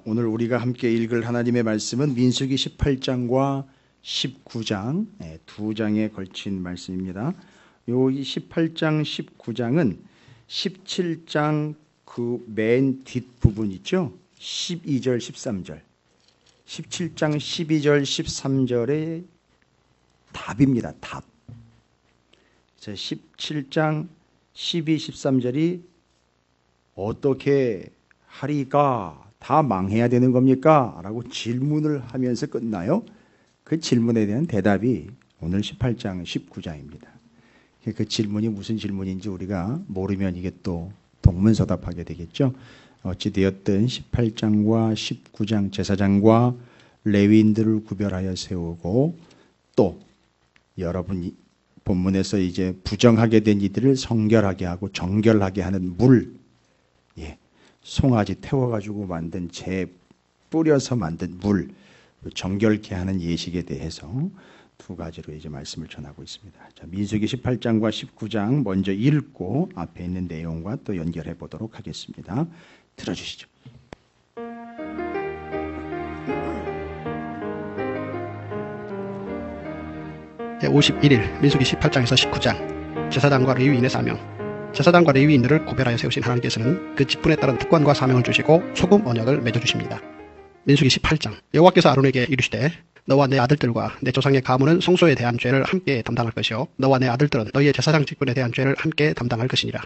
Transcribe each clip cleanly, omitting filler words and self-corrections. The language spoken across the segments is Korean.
오늘 우리가 함께 읽을 하나님의 말씀은 민수기 18장과 19장 두 장에 걸친 말씀입니다. 여기 18장 19장은 17장 그 맨 뒷부분 있죠. 12절 13절 17장 12절 13절의 답입니다. 답. 17장 12, 13절이 어떻게 하리까? 다 망해야 되는 겁니까? 라고 질문을 하면서 끝나요. 그 질문에 대한 대답이 오늘 18장 19장입니다. 그 질문이 무슨 질문인지 우리가 모르면 이게 또 동문서답하게 되겠죠. 어찌되었든 18장과 19장 제사장과 레위인들을 구별하여 세우고 또 여러분 본문에서 이제 부정하게 된 이들을 성결하게 하고 정결하게 하는 물, 송아지 태워가지고 만든 재 뿌려서 만든 물, 정결케 하는 예식에 대해서 두 가지로 이제 말씀을 전하고 있습니다. 자, 민수기 18장과 19장 먼저 읽고 앞에 있는 내용과 또 연결해 보도록 하겠습니다. 들어주시죠. 51일 민수기 18장에서 19장 제사장과 레위인의 사명. 제사장과 레위인들을 구별하여 세우신 하나님께서는 그 직분에 따른 특권과 사명을 주시고 소금 언약을 맺어주십니다. 민수기 18장 여호와께서 아론에게 이르시되 너와 내 아들들과 내 조상의 가문은 성소에 대한 죄를 함께 담당할 것이요 너와 내 아들들은 너희의 제사장 직분에 대한 죄를 함께 담당할 것이니라.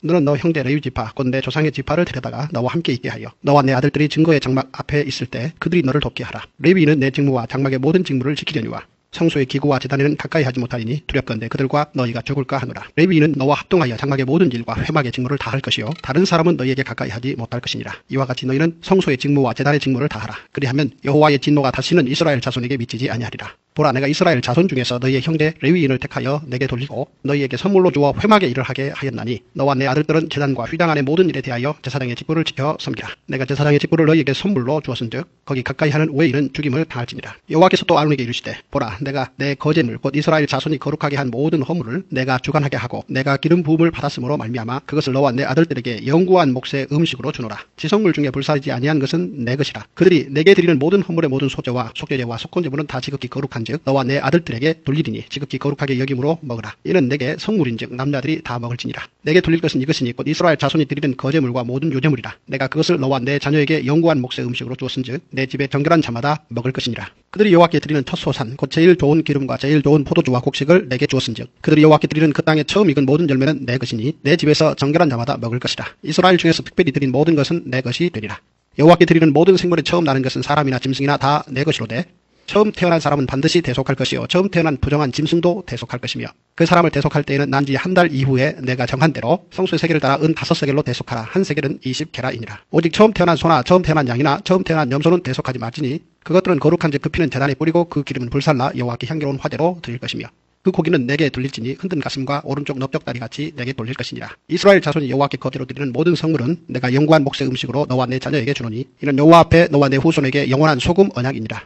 너는 너 형제 레위 지파 곧 내 조상의 지파를 데려다가 너와 함께 있게 하여 너와 내 아들들이 증거의 장막 앞에 있을 때 그들이 너를 돕게 하라. 레위인은 내 직무와 장막의 모든 직무를 지키려니와 성소의 기구와 제단에는 가까이 하지 못하리니 두렵건대 그들과 너희가 죽을까 하노라. 레위인은 너와 합동하여 장막의 모든 일과 회막의 직무를 다할 것이요 다른 사람은 너희에게 가까이 하지 못할 것이니라. 이와 같이 너희는 성소의 직무와 제단의 직무를 다하라. 그리하면 여호와의 진노가 다시는 이스라엘 자손에게 미치지 아니하리라. 보라, 내가 이스라엘 자손 중에서 너희의 형제 레위인을 택하여 내게 돌리고 너희에게 선물로 주어 회막의 일을 하게 하였나니 너와 내 아들들은 제단과 휘장 안의 모든 일에 대하여 제사장의 직분을 지켜 섬기라. 내가 제사장의 직분을 너희에게 선물로 주었은즉 거기 가까이 하는 외인은 죽임을 당할지니라. 여호와께서 또 아론에게 이르시되 보라, 내가 내 거제물 곧 이스라엘 자손이 거룩하게 한 모든 허물을 내가 주관하게 하고 내가 기름 부음을 받았으므로 말미암아 그것을 너와 내 아들들에게 영구한 몫의 음식으로 주노라. 지성물 중에 불사르지 아니한 것은 내 것이라. 그들이 내게 드리는 모든 허물의 모든 소제와 속죄제와 속건제물은 다 지극히 거룩한 즉 너와 내 아들들에게 돌리리니 지극히 거룩하게 여김으로 먹으라. 이는 내게 성물인즉 남자들이 다 먹을지니라. 내게 돌릴 것은 이것이니 곧 이스라엘 자손이 드리는 거제물과 모든 유제물이라. 내가 그것을 너와 내 자녀에게 영구한 몫의 음식으로 주었은즉 내 집에 정결한 자마다 먹을 것이니라. 그들이 여호와께 드리는 첫 소산 곧 제일 좋은 기름과 제일 좋은 포도주와 곡식을 내게 주었은즉 그들이 여호와께 드리는 그 땅에 처음 익은 모든 열매는 내 것이니 내 집에서 정결한 자마다 먹을 것이라. 이스라엘 중에서 특별히 드린 모든 것은 내 것이 되리라. 여호와께 드리는 모든 생물에 처음 나는 것은 사람이나 짐승이나 다 내 것이로되 처음 태어난 사람은 반드시 대속할 것이요 처음 태어난 부정한 짐승도 대속할 것이며 그 사람을 대속할 때에는 난 지 한 달 이후에 내가 정한 대로 성소의 세겔을 따라 은 5세겔로 대속하라. 한 세겔은 20게라이니라. 오직 처음 태어난 소나 처음 태어난 양이나 처음 태어난 염소는 대속하지 말지니 그것들은 거룩한즉 그 피는 제단에 뿌리고 그 기름은 불살라 여호와께 향기로운 화제로 드릴 것이며 그 고기는 내게 돌릴지니 흔든 가슴과 오른쪽 넓적다리 같이 내게 돌릴 것이니라. 이스라엘 자손이 여호와께 거제로 드리는 모든 성물은 내가 영구한 몫의 음식으로 너와 내 자녀에게 주노니 이는 여호와 앞에 너와 내 후손에게 영원한 소금 언약이니라.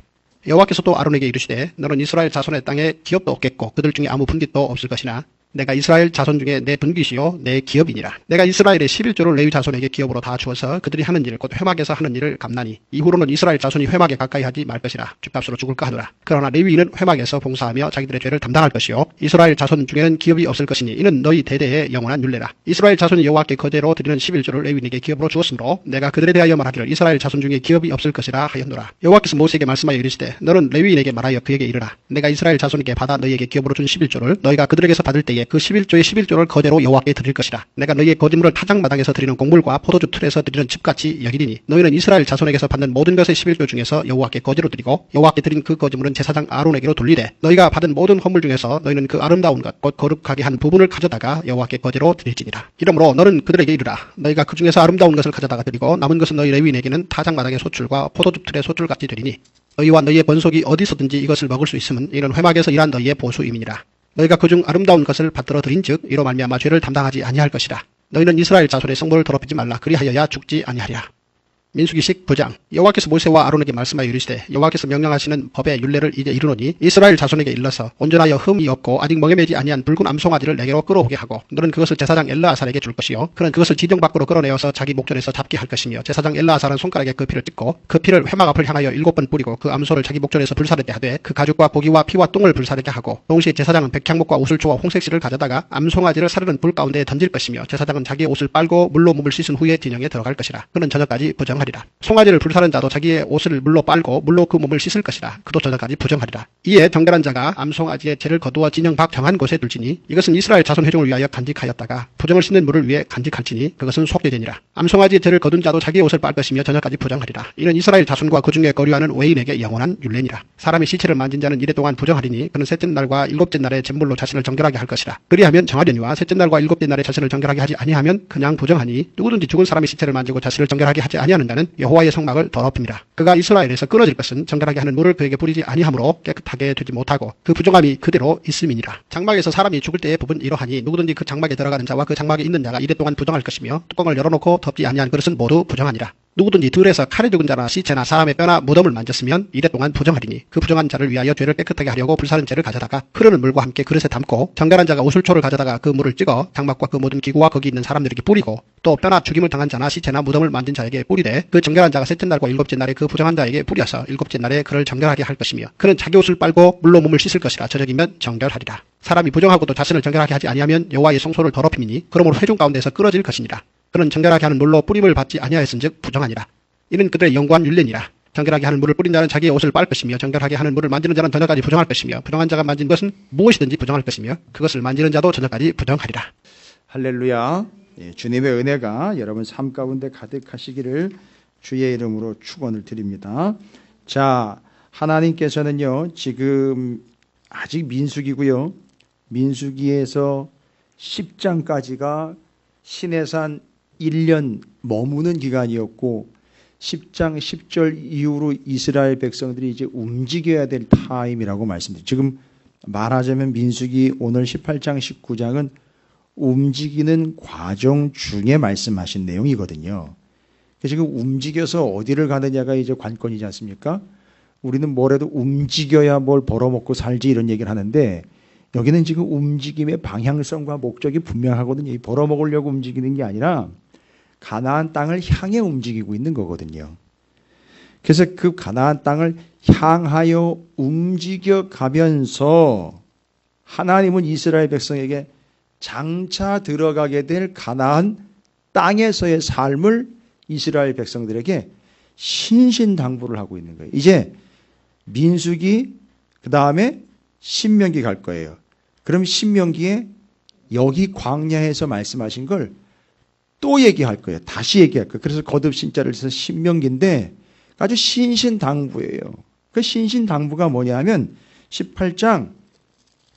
여호와께서 또 아론에게 이르시되 너는 이스라엘 자손의 땅에 기업도 없겠고 그들 중에 아무 분깃도 없을 것이나 내가 이스라엘 자손 중에 내 분깃이요 내 기업이니라. 내가 이스라엘의 11조를 레위 자손에게 기업으로 다 주어서 그들이 하는 일 곧 회막에서 하는 일을 감나니 이후로는 이스라엘 자손이 회막에 가까이 하지 말 것이라. 죗값으로 죽을까 하노라. 그러나 레위인은 회막에서 봉사하며 자기들의 죄를 담당할 것이요 이스라엘 자손 중에는 기업이 없을 것이니 이는 너희 대대의 영원한 율례라. 이스라엘 자손이 여호와께 거제로 드리는 11조를 레위인에게 기업으로 주었으므로 내가 그들에 대하여 말하기를 이스라엘 자손 중에 기업이 없을 것이라 하였노라. 여호와께서 모세에게 말씀하여 이르시되 너는 레위인에게 말하여 그에게 이르라. 내가 이스라엘 자손에게 받아 너희에게 기업으로 준 11조를 너희가 그들에게서 받을 때에 그 11조의 11조를 거제로 여호와께 드릴 것이라. 내가 너희의 거제물을 타작마당에서 드리는 곡물과 포도주 틀에서 드리는 즙같이 여기리니 너희는 이스라엘 자손에게서 받는 모든 것의 11조 중에서 여호와께 거제로 드리고 여호와께 드린 그 거제물은 제사장 아론에게로 돌리되 너희가 받은 모든 헌물 중에서 너희는 그 아름다운 것 곧 거룩하게 한 부분을 가져다가 여호와께 거제로 드릴지니라. 이러므로 너는 그들에게 이르라. 너희가 그 중에서 아름다운 것을 가져다가 드리고 남은 것은 너희 레위인에게는 타작마당의 소출과 포도주 틀의 소출같이 되리니 너희와 너희의 번속이 어디서든지 이것을 먹을 수 있음은 이는 회막에서 일한 너희의 보수임이니라. 너희가 그중 아름다운 것을 받들어 드린즉 이로 말미암아 죄를 담당하지 아니할 것이라. 너희는 이스라엘 자손의 성물을 더럽히지 말라. 그리하여야 죽지 아니하리라. 민수기식 9장. 여호와께서 모세와 아론에게 말씀하여 이르시되 여호와께서 명령하시는 법의 율례를 이제 이르노니 이스라엘 자손에게 일러서 온전하여 흠이 없고 아직 멍에매지 아니한 붉은 암송아지를 내게로 끌어오게 하고 너는 그것을 제사장 엘르아살에게 줄 것이요 그는 그것을 지정 밖으로 끌어내어서 자기 목전에서 잡게 할 것이며 제사장 엘르아살은 손가락에 그 피를 찍고 그 피를 회막 앞을 향하여 7번 뿌리고 그 암소를 자기 목전에서 불사르게 하되 그 가죽과 고기와 피와 똥을 불사르게 하고 동시에 제사장은 백향목과 우슬초와 홍색실을 가져다가 암송아지를 사르는 불 가운데에 던질 것이며 제사장은 자기의 옷을 빨고 물로 몸을 씻은 후에 진영에 들어갈 것이라. 그는 저녁까지 부정하리라. 송아지를 불사른 자도 자기의 옷을 물로 빨고 물로 그 몸을 씻을 것이라. 그도 저녁까지 부정하리라. 이에 정결한 자가 암송아지의 죄를 거두어 진영 밖 정한 곳에 둘지니 이것은 이스라엘 자손 회중을 위하여 간직하였다가 부정을 씻는 물을 위해 간직할지니 그것은 속죄되니라. 암송아지의 죄를 거둔 자도 자기의 옷을 빨 것이며 저녁까지 부정하리라. 이는 이스라엘 자손과 그 중에 거류하는 외인에게 영원한 율례니라. 사람이 시체를 만진 자는 이래 동안 부정하리니 그는 셋째 날과 일곱째 날에 잿물로 자신을 정결하게 할 것이라. 그리하면 정하려니와 셋째 날과 일곱째 날에 자신을 정결하게 하지 아니하면 그냥 부정하니 누구든지 죽은 사람의 시체를 만지고 자신을 정결하게 하지 아니하는 자는 여호와의 성막을 더럽힙니다. 그가 이스라엘에서 끊어질 것은 정결하게 하는 물을 그에게 뿌리지 아니하므로 깨끗하게 되지 못하고 그 부정함이 그대로 있음이니라. 장막에서 사람이 죽을 때의 법은 이러하니 누구든지 그 장막에 들어가는 자와 그 장막에 있는 자가 이래 동안 부정할 것이며 뚜껑을 열어놓고 덮지 아니한 그릇은 모두 부정하니라. 누구든지 들에서 칼에 죽은 자나 시체나 사람의 뼈나 무덤을 만졌으면 이래 동안 부정하리니 그 부정한 자를 위하여 죄를 깨끗하게 하려고 불사른 죄를 가져다가 흐르는 물과 함께 그릇에 담고 정결한 자가 우슬초를 가져다가 그 물을 찍어 장막과 그 모든 기구와 거기 있는 사람들에게 뿌리고 또 뼈나 죽임을 당한 자나 시체나 무덤을 만진 자에게 뿌리되 그 정결한 자가 셋째 날과 일곱째 날에 그 부정한 자에게 뿌려서 일곱째 날에 그를 정결하게 할 것이며 그는 자기 옷을 빨고 물로 몸을 씻을 것이라. 저녁이면 정결하리라. 사람이 부정하고도 자신을 정결하게 하지 아니하면 여호와의 성소를 더럽힘이니 그러므로 회중 가운데서 끊어질 것이니라. 그는 정결하게 하는 물로 뿌림을 받지 아니하였은즉 부정하니라. 이는 그들의 영구한 율례니라. 정결하게 하는 물을 뿌린 자는 자기의 옷을 빨 것이며 정결하게 하는 물을 만지는 자는 저녁까지 부정할 것이며 부정한 자가 만진 것은 무엇이든지 부정할 것이며 그것을 만지는 자도 저녁까지 부정하리라. 할렐루야. 예, 주님의 은혜가 여러분 삶 가운데 가득하시기를 주의 이름으로 축원을 드립니다. 자, 하나님께서는요 지금 아직 민수기고요. 민수기에서 10장까지가 시내산 1년 머무는 기간이었고 10장 10절 이후로 이스라엘 백성들이 이제 움직여야 될 타임이라고 말씀드립니다. 지금 말하자면 민수기 오늘 18장 19장은 움직이는 과정 중에 말씀하신 내용이거든요. 지금 움직여서 어디를 가느냐가 이제 관건이지 않습니까? 우리는 뭐래도 움직여야 뭘 벌어먹고 살지 이런 얘기를 하는데 여기는 지금 움직임의 방향성과 목적이 분명하거든요. 벌어먹으려고 움직이는 게 아니라 가나안 땅을 향해 움직이고 있는 거거든요. 그래서 그 가나안 땅을 향하여 움직여 가면서 하나님은 이스라엘 백성에게 장차 들어가게 될 가나안 땅에서의 삶을 이스라엘 백성들에게 신신당부를 하고 있는 거예요. 이제 민수기 그 다음에 신명기 갈 거예요. 그럼 신명기에 여기 광야에서 말씀하신 걸 또 얘기할 거예요. 다시 얘기할 거예요. 그래서 거듭 신자를 해서 신명기인데 아주 신신당부예요. 그 신신당부가 뭐냐면 18장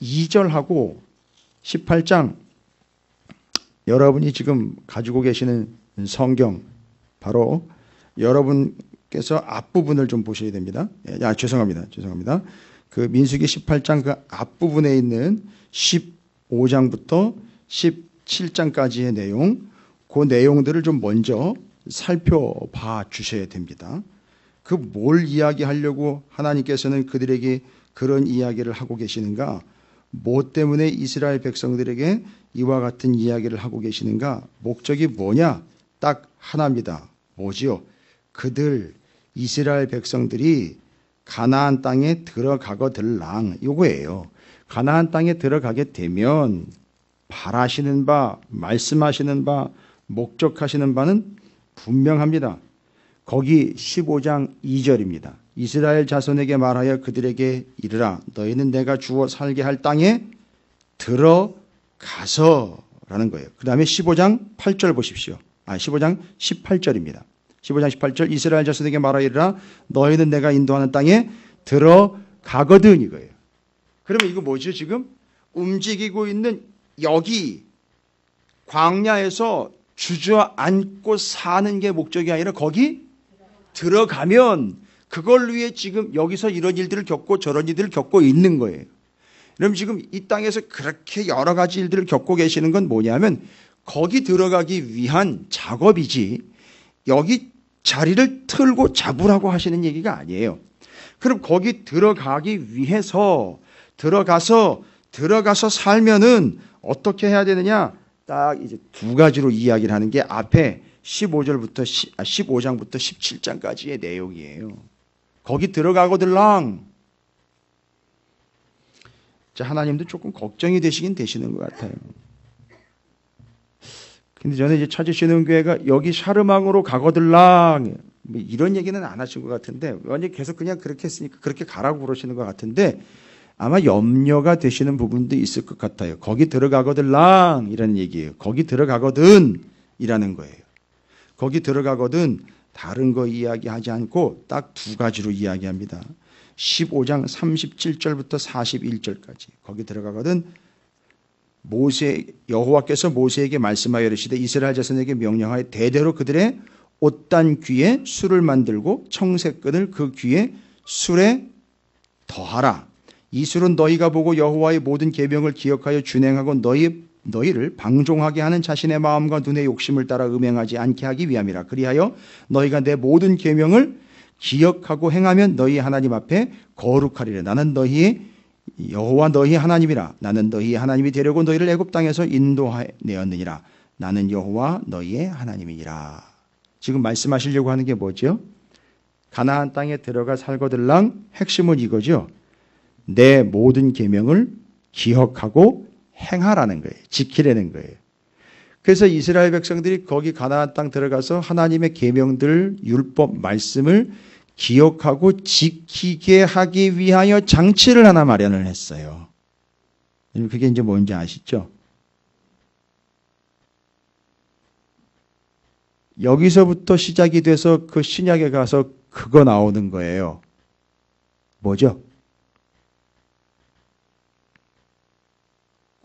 2절하고 18장 여러분이 지금 가지고 계시는 성경 바로 여러분께서 앞부분을 좀 보셔야 됩니다. 죄송합니다. 그 민수기 18장 그 앞부분에 있는 15장부터 17장까지의 내용 그 내용들을 좀 먼저 살펴봐 주셔야 됩니다. 그 뭘 이야기하려고 하나님께서는 그들에게 그런 이야기를 하고 계시는가? 뭐 때문에 이스라엘 백성들에게 이와 같은 이야기를 하고 계시는가? 목적이 뭐냐? 딱 하나입니다. 뭐지요? 그들 이스라엘 백성들이 가나안 땅에 들어가거들랑 요거예요. 가나안 땅에 들어가게 되면 바라시는 바, 말씀하시는 바, 목적하시는 바는 분명합니다. 거기 15장 2절입니다. 이스라엘 자손에게 말하여 그들에게 이르라 너희는 내가 주어 살게 할 땅에 들어가서라는 거예요. 그 다음에 15장 8절 보십시오. 15장 18절입니다. 15장 18절 이스라엘 자손에게 말하여 이르라 너희는 내가 인도하는 땅에 들어가거든 이거예요. 그러면 이거 뭐죠? 지금 움직이고 있는 여기 광야에서 주저앉고 사는 게 목적이 아니라 거기 들어가면 그걸 위해 지금 여기서 이런 일들을 겪고 저런 일들을 겪고 있는 거예요. 그럼 지금 이 땅에서 그렇게 여러 가지 일들을 겪고 계시는 건 뭐냐면 거기 들어가기 위한 작업이지 여기 자리를 틀고 잡으라고 하시는 얘기가 아니에요. 그럼 거기 들어가기 위해서 들어가서 살면은 어떻게 해야 되느냐? 딱 이제 두 가지로 이야기를 하는 게 앞에 15장부터 17장까지의 내용이에요. 거기 들어가거들랑. 자, 하나님도 조금 걱정이 되시는 것 같아요. 근데 저는 이제 찾으시는 교회가 여기 샤르망으로 가거들랑 이런 얘기는 안 하신 것 같은데, 완전히 계속 그냥 그렇게 했으니까 그렇게 가라고 그러시는 것 같은데, 아마 염려가 되시는 부분도 있을 것 같아요. 거기 들어가거들랑 이라는 얘기예요. 거기 들어가거든 이라는 거예요. 거기 들어가거든 다른 거 이야기하지 않고 딱 두 가지로 이야기합니다. 15장 37절부터 41절까지 거기 들어가거든. 여호와께서 모세에게 말씀하여 이르시되 이스라엘 자손에게 명령하여 대대로 그들의 옷단 귀에 술을 만들고 청색끈을 그 귀에 술에 더하라. 이 술은 너희가 보고 여호와의 모든 계명을 기억하여 준행하고 너희를 방종하게 하는 자신의 마음과 눈의 욕심을 따라 음행하지 않게 하기 위함이라. 그리하여 너희가 내 모든 계명을 기억하고 행하면 너희 하나님 앞에 거룩하리라. 나는 너희의 여호와 너희 하나님이라. 나는 너희 하나님이 되려고 너희를 애굽 땅에서 인도하내었느니라. 나는 여호와 너희의 하나님이니라. 지금 말씀하시려고 하는 게 뭐죠? 가나안 땅에 들어가 살거들랑 핵심은 이거죠. 내 모든 계명을 기억하고 행하라는 거예요. 지키라는 거예요. 그래서 이스라엘 백성들이 거기 가나안 땅 들어가서 하나님의 계명들, 율법, 말씀을 기억하고 지키게 하기 위하여 장치를 하나 마련을 했어요. 그게 이제 뭔지 아시죠? 여기서부터 시작이 돼서 그 신약에 가서 그거 나오는 거예요. 뭐죠?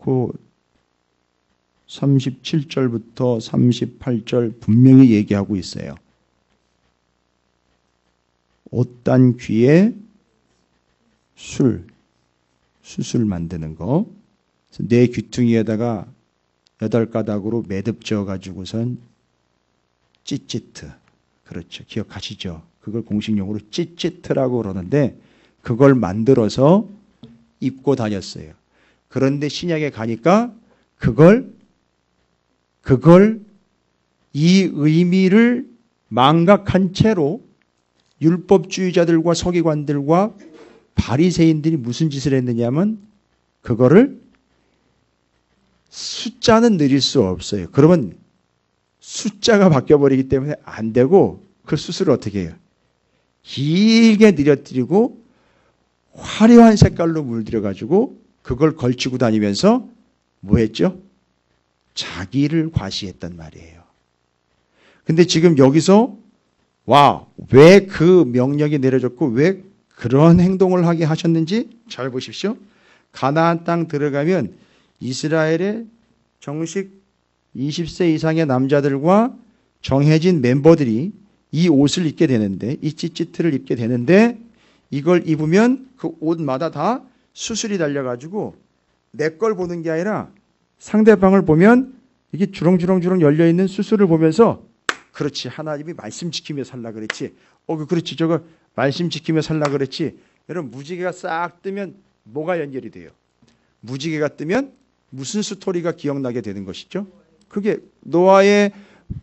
그 37절부터 38절 분명히 얘기하고 있어요. 옷단 귀에 수술 만드는 거. 내 귀퉁이에다가 8가닥으로 매듭 지어가지고선 찌찌트. 그렇죠. 기억하시죠? 그걸 공식용어로 찌찌트라고 그러는데 그걸 만들어서 입고 다녔어요. 그런데 신약에 가니까 그걸 이 의미를 망각한 채로 율법주의자들과 서기관들과 바리새인들이 무슨 짓을 했느냐면 그거를 숫자는 늘릴 수 없어요. 그러면 숫자가 바뀌어버리기 때문에 안 되고 그 수술을 어떻게 해요? 길게 늘어뜨리고 화려한 색깔로 물들여가지고 그걸 걸치고 다니면서 뭐 했죠? 자기를 과시했단 말이에요. 근데 지금 여기서 왜 그 명령이 내려졌고 왜 그런 행동을 하게 하셨는지 잘 보십시오. 가나안 땅 들어가면 이스라엘의 정식 20세 이상의 남자들과 정해진 멤버들이 이 옷을 입게 되는데 이 찌찌트를 입게 되는데 이걸 입으면 그 옷마다 다 수술이 달려가지고 내 걸 보는 게 아니라 상대방을 보면 이게 주렁주렁 열려있는 수술을 보면서 그렇지 하나님이 말씀 지키며 살라 그랬지 그렇지 저거 말씀 지키며 살라 그랬지. 여러분 무지개가 싹 뜨면 뭐가 연결이 돼요? 무지개가 뜨면 무슨 스토리가 기억나게 되는 것이죠? 그게 노아의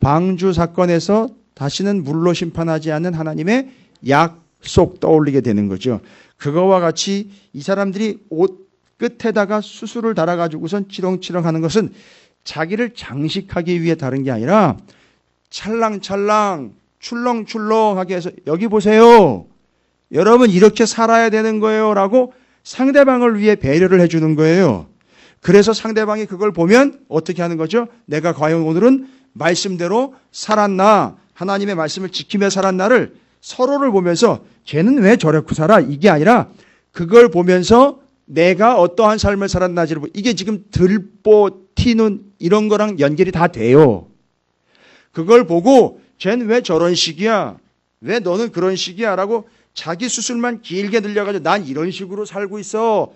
방주 사건에서 다시는 물로 심판하지 않는 하나님의 약속 떠올리게 되는 거죠. 그거와 같이 이 사람들이 옷 끝에다가 수술을 달아가지고선 치렁치렁 하는 것은 자기를 장식하기 위해 다른 게 아니라 찰랑찰랑 출렁출렁하게 해서 여기 보세요. 여러분 이렇게 살아야 되는 거예요 라고 상대방을 위해 배려를 해주는 거예요. 그래서 상대방이 그걸 보면 어떻게 하는 거죠? 내가 과연 오늘은 말씀대로 살았나 하나님의 말씀을 지키며 살았나를 서로를 보면서 쟤는 왜 저렇게 살아? 이게 아니라 그걸 보면서 내가 어떠한 삶을 살았나지를 보고 이게 지금 들보, 티눈 이런 거랑 연결이 다 돼요. 그걸 보고 쟤는 왜 저런 식이야? 왜 너는 그런 식이야? 라고 자기 수술만 길게 늘려가지고 난 이런 식으로 살고 있어.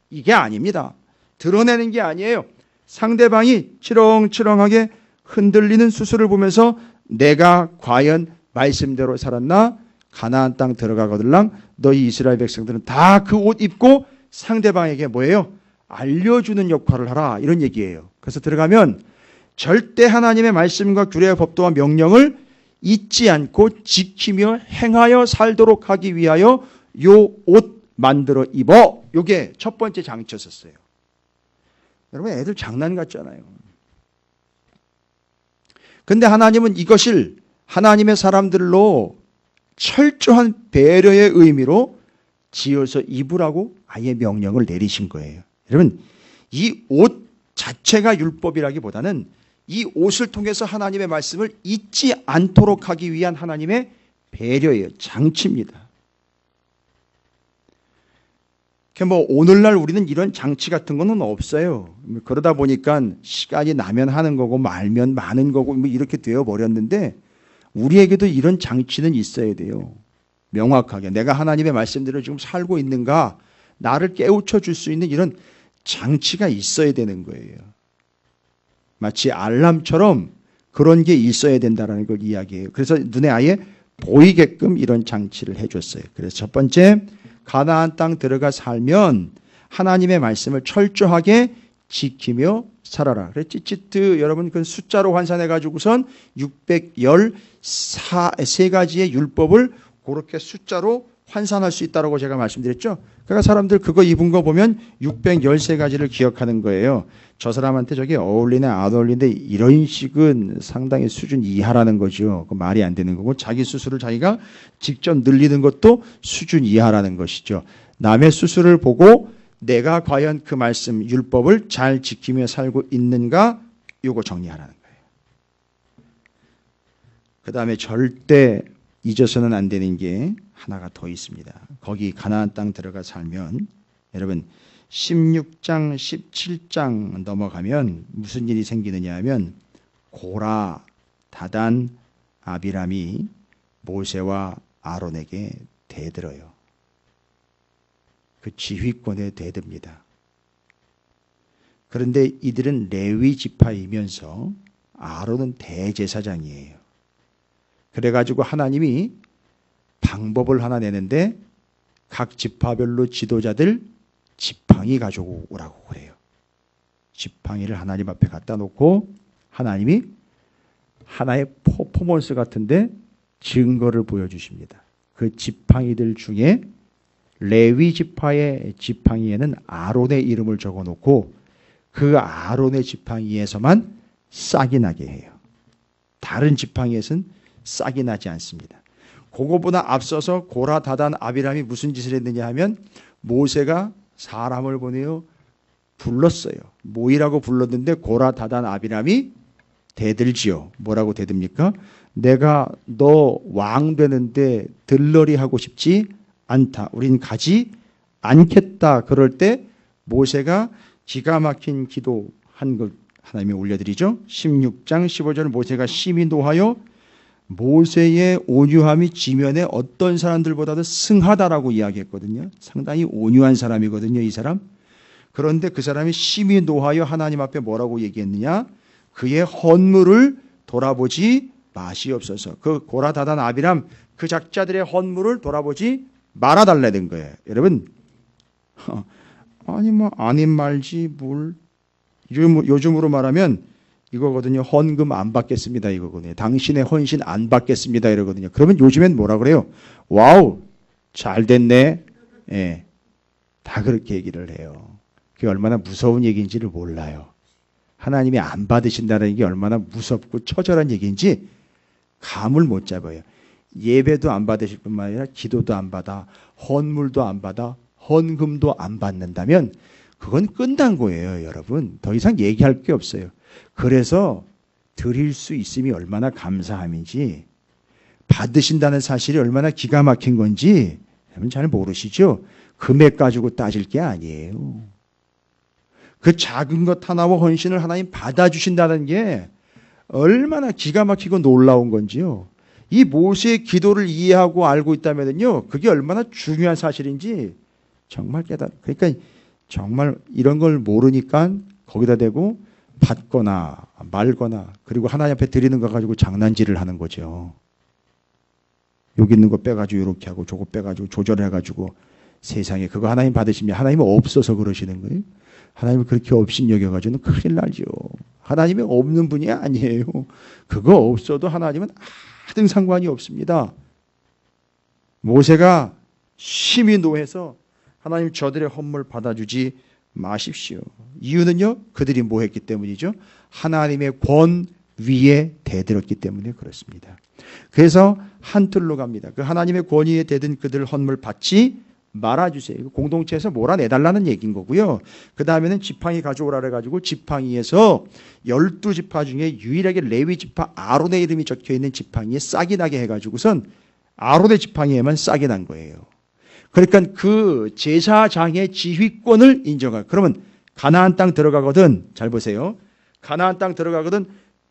이게 아닙니다. 드러내는 게 아니에요. 상대방이 치렁치렁하게 흔들리는 수술을 보면서 내가 과연 말씀대로 살았나? 가나안 땅 들어가거들랑 너희 이스라엘 백성들은 다 그 옷 입고 상대방에게 뭐예요? 알려주는 역할을 하라, 이런 얘기예요. 그래서 들어가면 절대 하나님의 말씀과 규례와 법도와 명령을 잊지 않고 지키며 행하여 살도록 하기 위하여 요 옷 만들어 입어. 요게 첫 번째 장치였었어요. 여러분, 애들 장난 같잖아요. 근데 하나님은 이것을 하나님의 사람들로 철저한 배려의 의미로 지어서 입으라고 아예 명령을 내리신 거예요. 여러분, 이 옷 자체가 율법이라기보다는 이 옷을 통해서 하나님의 말씀을 잊지 않도록 하기 위한 하나님의 배려예요. 장치입니다. 뭐 오늘날 우리는 이런 장치 같은 거는 없어요. 그러다 보니까 시간이 나면 하는 거고 말면 많은 거고 뭐 이렇게 되어 버렸는데, 우리에게도 이런 장치는 있어야 돼요. 명확하게 내가 하나님의 말씀대로 지금 살고 있는가, 나를 깨우쳐 줄 수 있는 이런 장치가 있어야 되는 거예요. 마치 알람처럼 그런 게 있어야 된다는 걸 이야기해요. 그래서 눈에 아예 보이게끔 이런 장치를 해줬어요. 그래서 첫 번째, 가나안 땅 들어가 살면 하나님의 말씀을 철저하게 지키며 살아라. 그래서 찌찌트 여러분 그 숫자로 환산해 가지고선 613가지의 율법을 그렇게 숫자로 환산할 수 있다고 제가 말씀드렸죠. 그러니까 사람들 그거 입은 거 보면 613가지를 기억하는 거예요. 저 사람한테 저게 어울리네 안 어울리네, 이런 식은 상당히 수준 이하라는 거죠. 그 말이 안 되는 거고, 자기 수술을 자기가 직접 늘리는 것도 수준 이하라는 것이죠. 남의 수술을 보고 내가 과연 그 말씀 율법을 잘 지키며 살고 있는가, 요거 정리하라는 거예요. 그 다음에 절대 잊어서는 안 되는 게 하나가 더 있습니다. 거기 가나안 땅 들어가 살면 여러분 16장 17장 넘어가면 무슨 일이 생기느냐 하면, 고라, 다단, 아비람이 모세와 아론에게 대들어요. 그 지휘권에 대듭니다. 그런데 이들은 레위 지파이면서 아론은 대제사장이에요. 그래가지고 하나님이 방법을 하나 내는데, 각 지파별로 지도자들 지팡이 가져오라고 그래요. 지팡이를 하나님 앞에 갖다 놓고 하나님이 하나의 퍼포먼스 같은데 증거를 보여주십니다. 그 지팡이들 중에 레위 지파의 지팡이에는 아론의 이름을 적어놓고 그 아론의 지팡이에서만 싹이 나게 해요. 다른 지팡이에서는 싹이 나지 않습니다. 그거보다 앞서서 고라, 다단, 아비람이 무슨 짓을 했느냐 하면, 모세가 사람을 보내어 불렀어요. 모이라고 불렀는데 고라, 다단, 아비람이 대들지요. 뭐라고 대듭니까? 내가 너 왕 되는데 들러리 하고 싶지 않다. 우린 가지 않겠다. 그럴 때 모세가 기가 막힌 기도한 걸 하나님이 올려드리죠. 16장 15절, 모세가 심히 노하여 모세의 온유함이 지면에 어떤 사람들보다도 승하다라고 이야기했거든요. 상당히 온유한 사람이거든요, 이 사람. 그런데 그 사람이 심히 노하여 하나님 앞에 뭐라고 얘기했느냐? 그의 헌물을 돌아보지 마시옵소서. 그 고라, 다단, 아비람 그 작자들의 헌물을 돌아보지 말아달라는 거예요. 여러분, 아니 뭐 아닌 말지 뭘. 요즘으로 말하면 이거거든요. 헌금 안 받겠습니다. 이거거든요. 당신의 헌신 안 받겠습니다. 이러거든요. 그러면 요즘엔 뭐라 그래요? 와우, 잘 됐네. 예, 다 그렇게 얘기를 해요. 그게 얼마나 무서운 얘기인지를 몰라요. 하나님이 안 받으신다는 게 얼마나 무섭고 처절한 얘기인지 감을 못 잡아요. 예배도 안 받으실 뿐만 아니라 기도도 안 받아, 헌물도 안 받아, 헌금도 안 받는다면 그건 끝난 거예요, 여러분. 더 이상 얘기할 게 없어요. 그래서 드릴 수 있음이 얼마나 감사함인지, 받으신다는 사실이 얼마나 기가 막힌 건지 여러분 잘 모르시죠? 금액 가지고 따질 게 아니에요. 그 작은 것 하나와 헌신을 하나님 받아주신다는 게 얼마나 기가 막히고 놀라운 건지요. 이 모세의 기도를 이해하고 알고 있다면요, 그게 얼마나 중요한 사실인지 정말 그러니까 정말 이런 걸 모르니까 거기다 대고 받거나 말거나 그리고 하나님 앞에 드리는 거 가지고 장난질을 하는 거죠. 여기 있는 거 빼가지고 이렇게 하고 저거 빼가지고 조절해가지고 세상에 그거 하나님 받으시면 하나님은 없어서 그러시는 거예요. 하나님을 그렇게 없인 여겨가지고는 큰일 나죠. 하나님이 없는 분이 아니에요. 그거 없어도 하나님은 아등 상관이 없습니다. 모세가 심히 노해서 하나님 저들의 헌물 받아주지 마십시오. 이유는요, 그들이 뭐 했기 때문이죠? 하나님의 권위에 대들었기 때문에 그렇습니다. 그래서 한틀로 갑니다. 그 하나님의 권위에 대든 그들 헌물 받지 말아주세요. 공동체에서 몰아내달라는 얘기인 거고요. 그 다음에는 지팡이 가져오라 그래가지고 지팡이에서 12지파 중에 유일하게 레위 지파 아론의 이름이 적혀있는 지팡이에 싹이 나게 해가지고선 아론의 지팡이에만 싹이 난 거예요. 그러니까 그 제사장의 지휘권을 인정할. 그러면 가나안 땅 들어가거든, 잘 보세요. 가나안 땅 들어가거든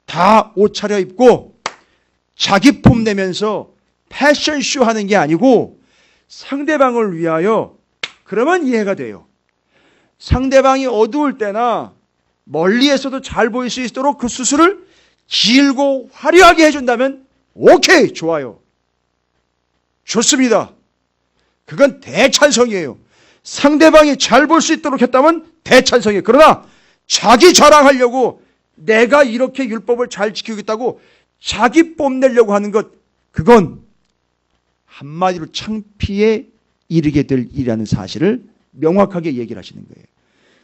다 옷 차려입고 자기 폼 내면서 패션쇼 하는 게 아니고 상대방을 위하여, 그러면 이해가 돼요. 상대방이 어두울 때나 멀리에서도 잘 보일 수 있도록 그 수술을 길고 화려하게 해준다면 오케이, 좋아요. 좋습니다. 그건 대찬성이에요. 상대방이 잘 볼 수 있도록 했다면 대찬성이에요. 그러나 자기 자랑하려고 내가 이렇게 율법을 잘 지키겠다고 자기 뽐내려고 하는 것, 그건 한마디로 창피에 이르게 될 일이라는 사실을 명확하게 얘기를 하시는 거예요.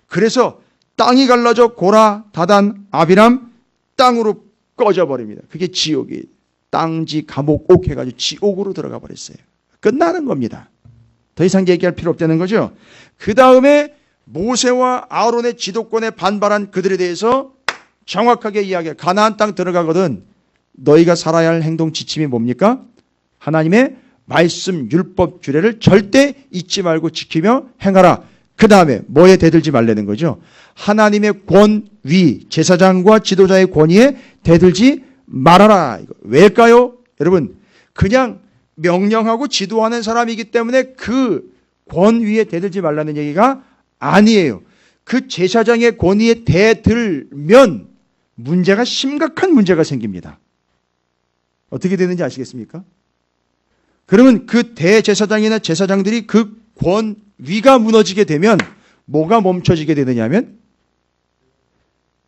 그래서 땅이 갈라져 고라, 다단, 아비람 땅으로 꺼져버립니다. 그게 지옥이, 땅지, 감옥, 옥 해가지고 지옥으로 들어가 버렸어요. 끝나는 겁니다. 더 이상 얘기할 필요 없다는 거죠. 그 다음에 모세와 아론의 지도권에 반발한 그들에 대해서 정확하게 이야기해요. 가나안 땅 들어가거든 너희가 살아야 할 행동 지침이 뭡니까? 하나님의 말씀, 율법, 규례를 절대 잊지 말고 지키며 행하라. 그 다음에 뭐에 대들지 말라는 거죠? 하나님의 권위, 제사장과 지도자의 권위에 대들지 말아라. 왜일까요? 여러분, 그냥 명령하고 지도하는 사람이기 때문에 그 권위에 대들지 말라는 얘기가 아니에요. 그 제사장의 권위에 대들면 문제가, 심각한 문제가 생깁니다. 어떻게 되는지 아시겠습니까? 그러면 그 대제사장이나 제사장들이 그 권위가 무너지게 되면 뭐가 멈춰지게 되느냐면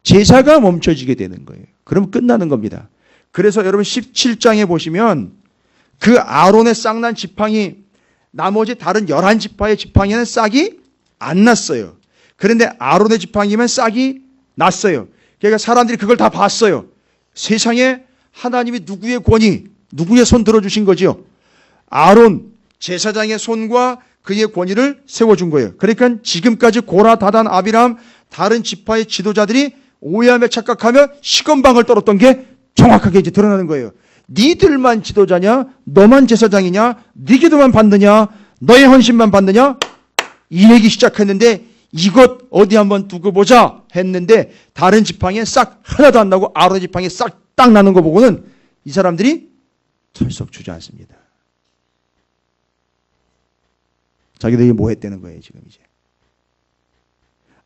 제사가 멈춰지게 되는 거예요. 그럼 끝나는 겁니다. 그래서 여러분 17장에 보시면 그 아론의 싹난 지팡이, 나머지 다른 11지파의 지팡이는 싹이 안 났어요. 그런데 아론의 지팡이만 싹이 났어요. 그러니까 사람들이 그걸 다 봤어요. 세상에 하나님이 누구의 권위, 누구의 손 들어주신 거죠? 아론 제사장의 손과 그의 권위를 세워준 거예요. 그러니까 지금까지 고라, 다단, 아비람 다른 지파의 지도자들이 오해하며 착각하며 시건방을 떨었던 게 정확하게 이제 드러나는 거예요. 니들만 지도자냐? 너만 제사장이냐? 네 기도만 받느냐? 너의 헌신만 받느냐? 이 얘기 시작했는데 이것 어디 한번 두고 보자 했는데 다른 지팡이에 싹 하나도 안 나고 아론의 지팡이에 싹 딱 나는 거 보고는 이 사람들이 털썩 주저앉습니다. 자기들이 뭐 했다는 거예요, 지금 이제.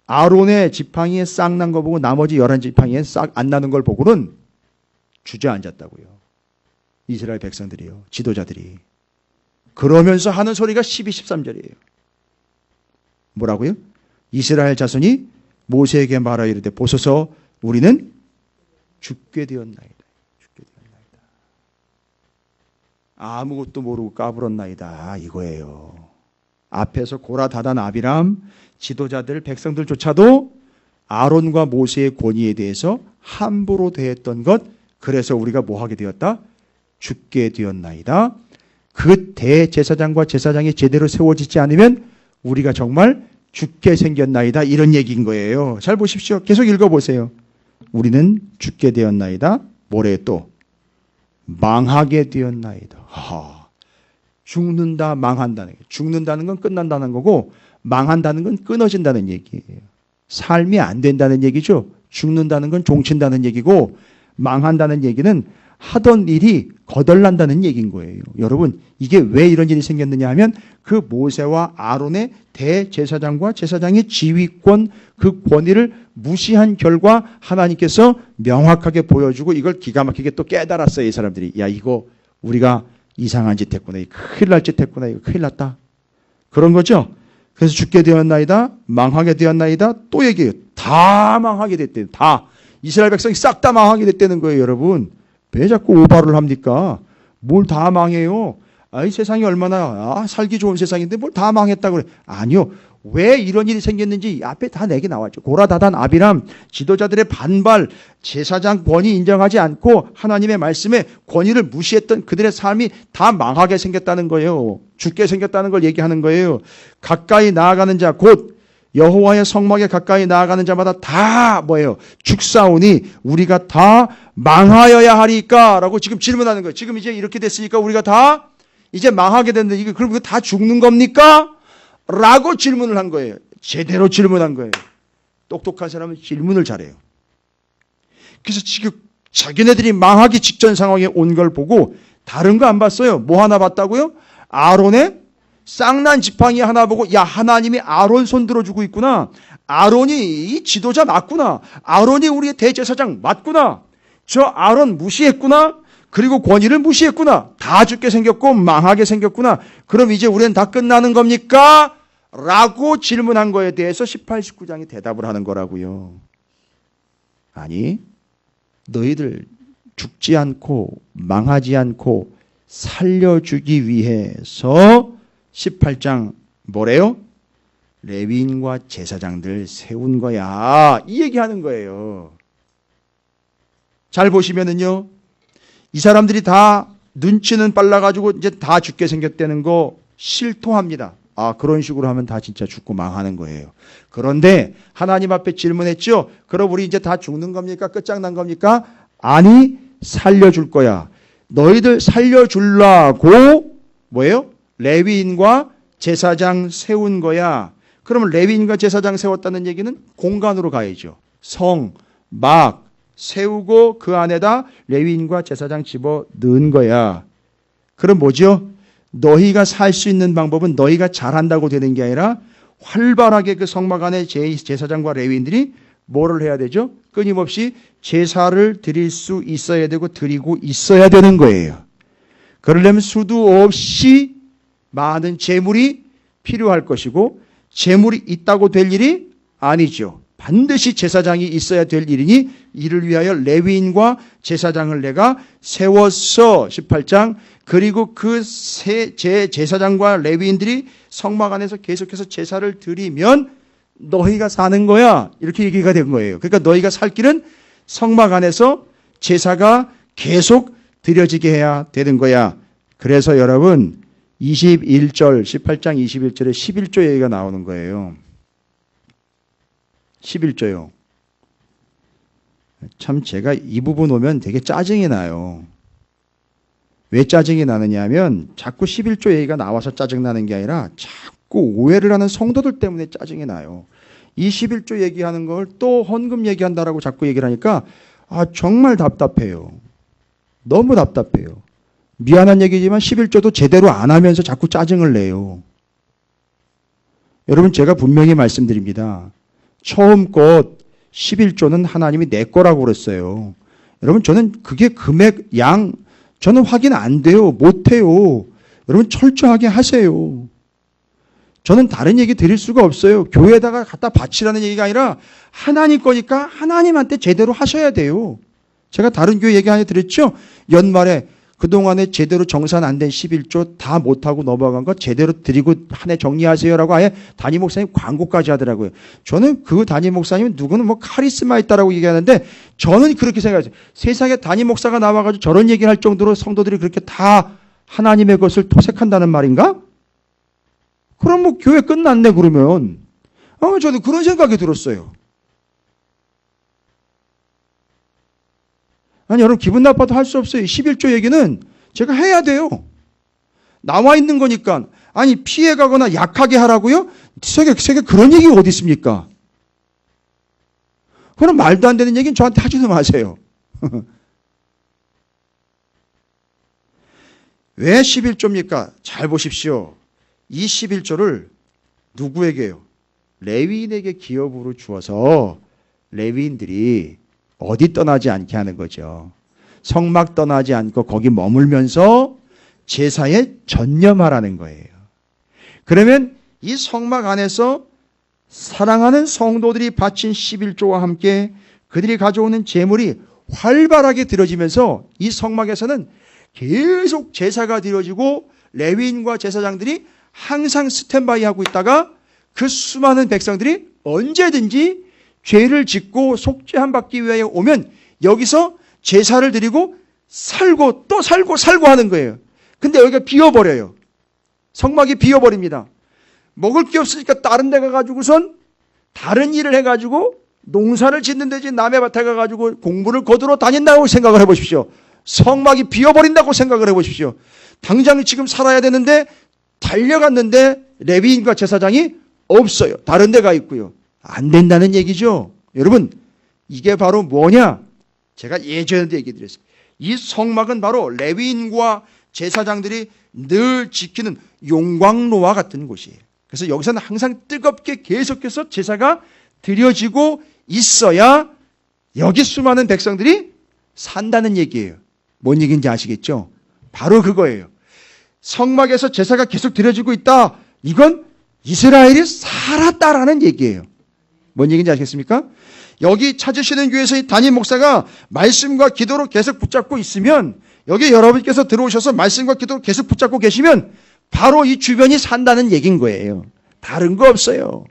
아론의 지팡이에 싹 난 거 보고 나머지 11지팡이에 싹 안 나는 걸 보고는 주저앉았다고요. 이스라엘 백성들이요, 지도자들이. 그러면서 하는 소리가 12, 13절이에요. 뭐라고요? 이스라엘 자손이 모세에게 말하여 이르되 보소서 우리는 죽게 되었나이다. 죽게 되었나이다. 아무것도 모르고 까불었나이다. 이거예요. 앞에서 고라, 다단, 아비람 지도자들, 백성들조차도 아론과 모세의 권위에 대해서 함부로 대했던 것, 그래서 우리가 뭐 하게 되었다? 죽게 되었나이다. 그 대제사장과 제사장이 제대로 세워지지 않으면 우리가 정말 죽게 생겼나이다. 이런 얘기인 거예요. 잘 보십시오. 계속 읽어보세요. 우리는 죽게 되었나이다. 뭐래 또? 망하게 되었나이다. 죽는다, 망한다는 게. 죽는다는 건 끝난다는 거고 망한다는 건 끊어진다는 얘기예요. 삶이 안 된다는 얘기죠. 죽는다는 건 종친다는 얘기고 망한다는 얘기는 하던 일이 거덜난다는 얘기인 거예요. 여러분, 이게 왜 이런 일이 생겼느냐 하면 그 모세와 아론의 대제사장과 제사장의 지휘권, 그 권위를 무시한 결과 하나님께서 명확하게 보여주고 이걸 기가 막히게 또 깨달았어요. 이 사람들이. 야, 이거 우리가 이상한 짓 했구나. 큰일 날 짓 했구나. 이거 큰일 났다. 그런 거죠. 그래서 죽게 되었나이다. 망하게 되었나이다. 또 얘기해요. 다 망하게 됐대요. 다. 이스라엘 백성이 싹 다 망하게 됐다는 거예요. 여러분. 왜 자꾸 오바를 합니까? 뭘 다 망해요? 이 세상이 얼마나 살기 좋은 세상인데 뭘 다 망했다고 그래. 아니요. 왜 이런 일이 생겼는지 앞에 다 내게 나왔죠. 고라, 다단, 아비람, 지도자들의 반발, 제사장 권위 인정하지 않고 하나님의 말씀에 권위를 무시했던 그들의 삶이 다 망하게 생겼다는 거예요. 죽게 생겼다는 걸 얘기하는 거예요. 가까이 나아가는 자, 곧 여호와의 성막에 가까이 나아가는 자마다 다 뭐예요? 죽사오니 우리가 다 망하여야 하리까? 라고 지금 질문하는 거예요. 지금 이제 이렇게 됐으니까 우리가 다 이제 망하게 됐는데 이거 그럼 이거 다 죽는 겁니까? 라고 질문을 한 거예요. 제대로 질문한 거예요. 똑똑한 사람은 질문을 잘해요. 그래서 지금 자기네들이 망하기 직전 상황에 온 걸 보고 다른 거 안 봤어요. 뭐 하나 봤다고요? 아론의 쌍난 지팡이 하나 보고 야, 하나님이 아론 손 들어주고 있구나. 아론이 이 지도자 맞구나. 아론이 우리의 대제사장 맞구나. 저 아론 무시했구나. 그리고 권위를 무시했구나. 다 죽게 생겼고 망하게 생겼구나. 그럼 이제 우리는 다 끝나는 겁니까? 라고 질문한 거에 대해서 18, 19장이 대답을 하는 거라고요. 아니, 너희들 죽지 않고 망하지 않고 살려주기 위해서 18장 뭐래요? 레위인과 제사장들 세운 거야. 이 얘기하는 거예요. 잘 보시면은요. 이 사람들이 다 눈치는 빨라가지고 이제 다 죽게 생겼다는 거 실토합니다. 그런 식으로 하면 다 진짜 죽고 망하는 거예요. 그런데 하나님 앞에 질문했죠. 그럼 우리 이제 다 죽는 겁니까? 끝장난 겁니까? 아니, 살려줄 거야. 너희들 살려주려고 뭐예요? 레위인과 제사장 세운 거야. 그러면 레위인과 제사장 세웠다는 얘기는 공간으로 가야죠. 성, 막 세우고 그 안에다 레위인과 제사장 집어 넣은 거야. 그럼 뭐죠? 너희가 살 수 있는 방법은 너희가 잘한다고 되는 게 아니라 활발하게 그 성막 안에 제사장과 레위인들이 뭐를 해야 되죠? 끊임없이 제사를 드릴 수 있어야 되고 드리고 있어야 되는 거예요. 그러려면 수도 없이 많은 재물이 필요할 것이고 재물이 있다고 될 일이 아니죠. 반드시 제사장이 있어야 될 일이니 이를 위하여 레위인과 제사장을 내가 세웠어. 18장. 그리고 그 제사장과 레위인들이 성막 안에서 계속해서 제사를 드리면 너희가 사는 거야. 이렇게 얘기가 된 거예요. 그러니까 너희가 살 길은 성막 안에서 제사가 계속 드려지게 해야 되는 거야. 그래서 여러분 21절 18장 21절에 11조 얘기가 나오는 거예요. 11조요. 참 제가 이 부분 오면 되게 짜증이 나요. 왜 짜증이 나느냐 하면 자꾸 11조 얘기가 나와서 짜증나는 게 아니라 자꾸 오해를 하는 성도들 때문에 짜증이 나요. 이 11조 얘기하는 걸 또 헌금 얘기한다라고 자꾸 얘기를 하니까 정말 답답해요. 너무 답답해요. 미안한 얘기지만 11조도 제대로 안 하면서 자꾸 짜증을 내요. 여러분 제가 분명히 말씀드립니다. 처음 것 11조는 하나님이 내 거라고 그랬어요. 여러분 저는 그게 금액, 양 저는 확인 안 돼요. 못 해요. 여러분 철저하게 하세요. 저는 다른 얘기 드릴 수가 없어요. 교회에다가 갖다 바치라는 얘기가 아니라 하나님 거니까 하나님한테 제대로 하셔야 돼요. 제가 다른 교회 얘기 하나 드렸죠? 연말에 그동안에 제대로 정산 안 된 11조 다 못하고 넘어간 거 제대로 드리고 한 해 정리하세요라고 아예 담임 목사님 광고까지 하더라고요. 저는 그 담임 목사님은 누구는 뭐 카리스마 있다라고 얘기하는데 저는 그렇게 생각해요. 세상에 담임 목사가 나와가지고 저런 얘기를 할 정도로 성도들이 그렇게 다 하나님의 것을 토색한다는 말인가? 그럼 뭐 교회 끝났네 그러면. 저는 그런 생각이 들었어요. 아니 여러분 기분 나빠도 할 수 없어요. 11조 얘기는 제가 해야 돼요. 나와 있는 거니까. 아니 피해가거나 약하게 하라고요? 세계 그런 얘기가 어디 있습니까? 그럼 말도 안 되는 얘기는 저한테 하지도 마세요. 왜 11조입니까? 잘 보십시오. 이 11조를 누구에게요? 레위인에게 기업으로 주어서 레위인들이 어디 떠나지 않게 하는 거죠. 성막 떠나지 않고 거기 머물면서 제사에 전념하라는 거예요. 그러면 이 성막 안에서 사랑하는 성도들이 바친 11조와 함께 그들이 가져오는 제물이 활발하게 드려지면서 이 성막에서는 계속 제사가 드려지고 레위인과 제사장들이 항상 스탠바이 하고 있다가 그 수많은 백성들이 언제든지 죄를 짓고 속죄함 받기 위하여 오면 여기서 제사를 드리고 살고 또 살고 하는 거예요. 근데 여기가 비어버려요. 성막이 비어버립니다. 먹을 게 없으니까 다른 데 가가지고선 다른 일을 해가지고 농사를 짓는 데지 남의 밭에 가가지고 공부를 거두러 다닌다고 생각을 해보십시오. 성막이 비어버린다고 생각을 해보십시오. 당장 지금 살아야 되는데 달려갔는데 레위인과 제사장이 없어요. 다른 데가 있고요. 안 된다는 얘기죠. 여러분, 이게 바로 뭐냐? 제가 예전에도 얘기 드렸어요. 이 성막은 바로 레위인과 제사장들이 늘 지키는 용광로와 같은 곳이에요. 그래서 여기서는 항상 뜨겁게 계속해서 제사가 드려지고 있어야 여기 수많은 백성들이 산다는 얘기예요. 뭔 얘기인지 아시겠죠? 바로 그거예요. 성막에서 제사가 계속 드려지고 있다. 이건 이스라엘이 살았다라는 얘기예요. 뭔 얘기인지 아시겠습니까? 여기 찾으시는 교회에서의 담임 목사가 말씀과 기도로 계속 붙잡고 있으면, 여기 여러분께서 들어오셔서 말씀과 기도로 계속 붙잡고 계시면 바로 이 주변이 산다는 얘기인 거예요. 다른 거 없어요.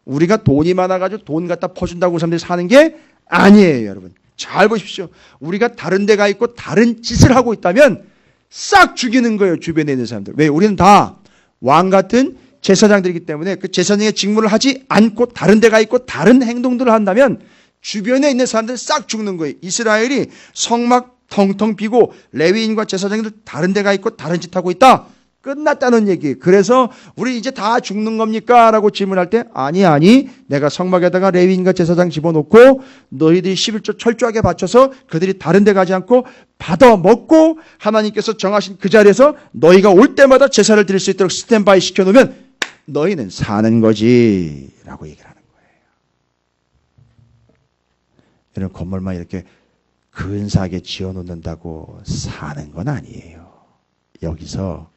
우리가 돈이 많아가지고 돈 갖다 퍼준다고 사람들이 사는 게 아니에요, 여러분. 잘 보십시오. 우리가 다른 데가 있고 다른 짓을 하고 있다면 싹 죽이는 거예요, 주변에 있는 사람들. 왜? 우리는 다 왕 같은 제사장들이기 때문에 그 제사장의 직무를 하지 않고 다른 데가 있고 다른 행동들을 한다면 주변에 있는 사람들 싹 죽는 거예요. 이스라엘이 성막 텅텅 비고 레위인과 제사장들 다른 데가 있고 다른 짓 하고 있다. 끝났다는 얘기. 그래서 우리 이제 다 죽는 겁니까? 라고 질문할 때 아니 내가 성막에다가 레위인과 제사장 집어넣고 너희들이 11조 철저하게 바쳐서 그들이 다른 데 가지 않고 받아 먹고 하나님께서 정하신 그 자리에서 너희가 올 때마다 제사를 드릴 수 있도록 스탠바이 시켜놓으면 너희는 사는 거지 라고 얘기를 하는 거예요. 이런 건물만 이렇게 근사하게 지어놓는다고 사는 건 아니에요. 여기서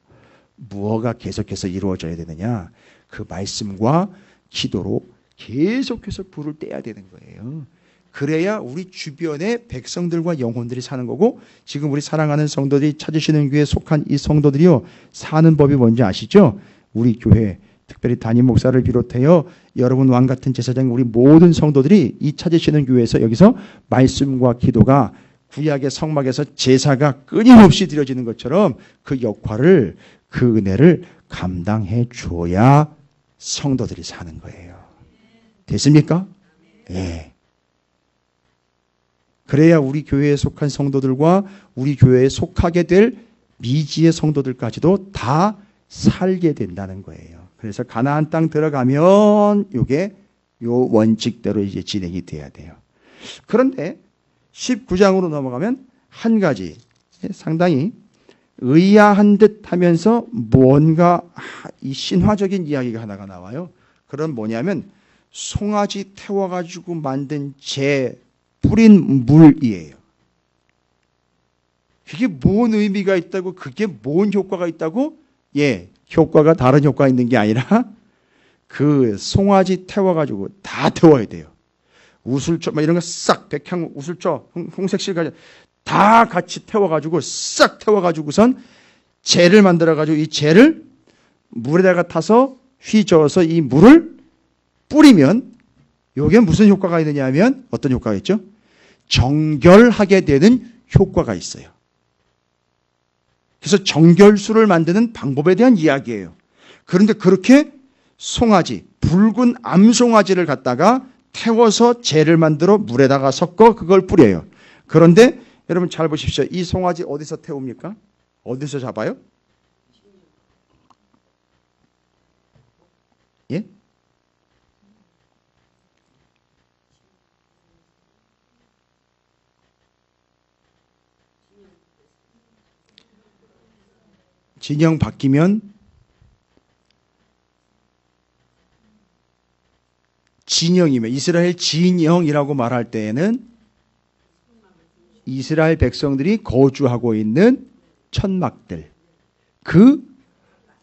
무엇가 계속해서 이루어져야 되느냐? 그 말씀과 기도로 계속해서 불을 떼야 되는 거예요. 그래야 우리 주변의 백성들과 영혼들이 사는 거고, 지금 우리 사랑하는 성도들이 찾으시는 교회에 속한 이 성도들이요, 사는 법이 뭔지 아시죠? 우리 교회, 특별히 담임 목사를 비롯하여 여러분 왕 같은 제사장, 우리 모든 성도들이 이 찾으시는 교회에서 여기서 말씀과 기도가 구약의 성막에서 제사가 끊임없이 드려지는 것처럼 그 역할을, 그 은혜를 감당해 줘야 성도들이 사는 거예요. 됐습니까? 예. 그래야 우리 교회에 속한 성도들과 우리 교회에 속하게 될 미지의 성도들까지도 다 살게 된다는 거예요. 그래서 가나안 땅 들어가면 요게 요 원칙대로 이제 진행이 돼야 돼요. 그런데 19장으로 넘어가면 한 가지 상당히 의아한 듯 하면서 뭔가 이 신화적인 이야기가 하나가 나와요. 그건 뭐냐면 송아지 태워가지고 만든 재 뿌린 물이에요. 그게 뭔 의미가 있다고, 그게 뭔 효과가 있다고? 예, 효과가 다른 효과가 있는 게 아니라 그 송아지 태워가지고 다 태워야 돼요. 우슬초 막 이런 거 싹, 백향 우슬초, 홍색실 가지 다 같이 태워가지고 싹 태워가지고선 재를 만들어가지고 이 재를 물에다가 타서 휘저어서 이 물을 뿌리면 이게 무슨 효과가 있느냐 하면 어떤 효과가 있죠? 정결하게 되는 효과가 있어요. 그래서 정결수를 만드는 방법에 대한 이야기예요. 그런데 그렇게 송아지, 붉은 암송아지를 갖다가 태워서 재를 만들어 물에다가 섞어 그걸 뿌려요. 그런데 여러분 잘 보십시오. 이 송아지 어디서 태웁니까? 어디서 잡아요? 예? 진영 바뀌면 진영이면 이스라엘 진영이라고 말할 때에는 이스라엘 백성들이 거주하고 있는 천막들 그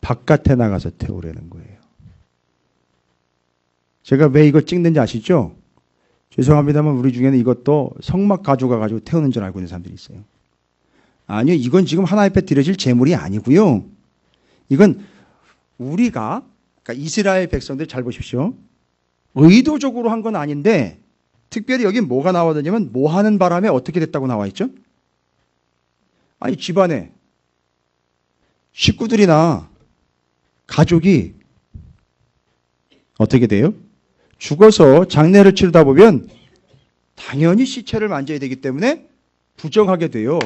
바깥에 나가서 태우려는 거예요. 제가 왜 이거 찍는지 아시죠? 죄송합니다만 우리 중에는 이것도 성막 가져가가지고 태우는 줄 알고 있는 사람들이 있어요. 아니요, 이건 지금 하나님 앞에 드려질 제물이 아니고요. 이건 우리가, 그러니까 이스라엘 백성들 잘 보십시오. 의도적으로 한 건 아닌데 특별히 여기 뭐가 나와드냐면 뭐 하는 바람에 어떻게 됐다고 나와 있죠? 아니 집안에 식구들이나 가족이 어떻게 돼요? 죽어서 장례를 치르다 보면 당연히 시체를 만져야 되기 때문에 부정하게 돼요.